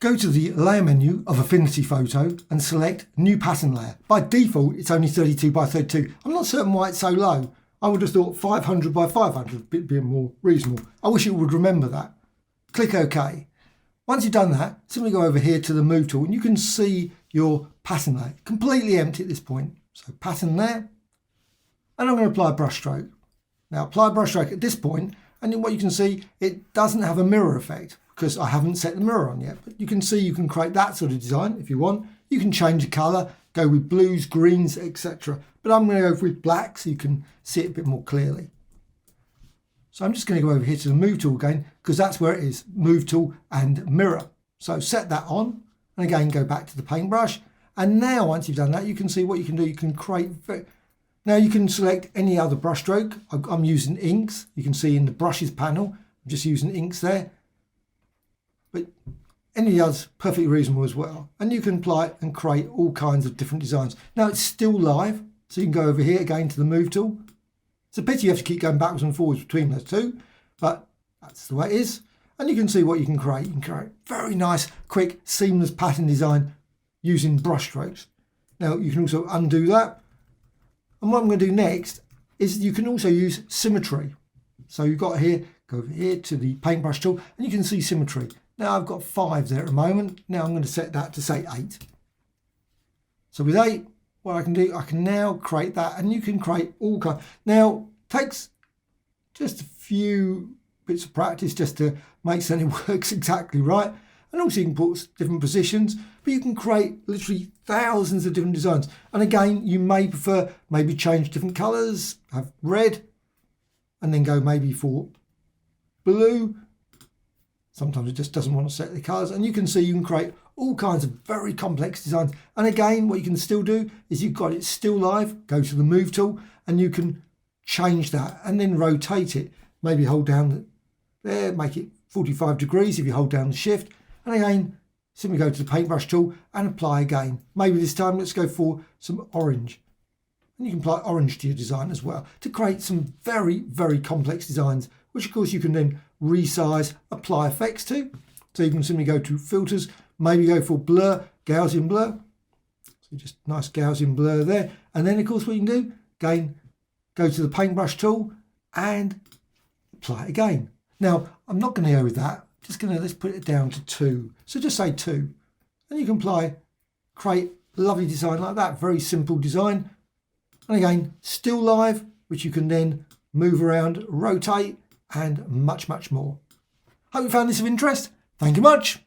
Go to the layer menu of Affinity Photo and select new pattern layer. By default, it's only 32 by 32. I'm not certain why it's so low. I would have thought 500 by 500 would be more reasonable. I wish it would remember that. Click OK. Once you've done that, simply go over here to the Move tool and you can see your pattern layer. Completely empty at this point. So pattern layer, and I'm going to apply a brush stroke. Now apply a brush stroke at this point, and then what you can see, it doesn't have a mirror effect because I haven't set the mirror on yet. But you can see you can create that sort of design if you want. You can change the colour, go with blues, greens, etc. But I'm going to go with black so you can see it a bit more clearly. So I'm just going to go over here to the Move tool again because that's where it is, Move tool and mirror. So set that on and again go back to the paintbrush. And now once you've done that, you can see what you can do. You can create, now you can select any other brush stroke. I'm using inks. You can see in the brushes panel, I'm just using inks there. But any others perfectly reasonable as well. And you can apply and create all kinds of different designs. Now it's still live, so you can go over here again to the Move tool. It's a pity you have to keep going backwards and forwards between those two, but that's the way it is. And you can see what you can create. You can create very nice, quick, seamless pattern design using brush strokes. Now you can also undo that. And what I'm going to do next is you can also use Symmetry. So you've got here, go over here to the paintbrush tool, and you can see Symmetry. Now I've got 5 there at the moment. Now I'm going to set that to say 8. So with 8, what I can do, I can now create that, and you can create all kinds. Now it takes just a few bits of practice just to make something works exactly right. And also you can put different positions, but you can create literally thousands of different designs. And again, you may prefer maybe change different colors, have red, and then go maybe for blue. Sometimes it just doesn't want to set the colors, and you can see you can create all kinds of very complex designs. And again, what you can still do is you've got it still live, go to the Move tool, and you can change that and then rotate it. Maybe hold down there, make it 45 degrees if you hold down the shift. And again, simply go to the paintbrush tool and apply again. Maybe this time let's go for some orange. And you can apply orange to your design as well to create some very, very complex designs, which of course you can then resize, apply effects to. So you can simply go to filters, maybe go for blur, Gaussian blur. So just nice Gaussian blur there. And then of course what you can do, again, go to the paintbrush tool and apply it again. Now, I'm not going to go with that. Just going to, let's put it down to 2. So just say 2. And you can apply, create a lovely design like that. Very simple design. And again, still live, which you can then move around, rotate, and much, much more. Hope you found this of interest. Thank you much.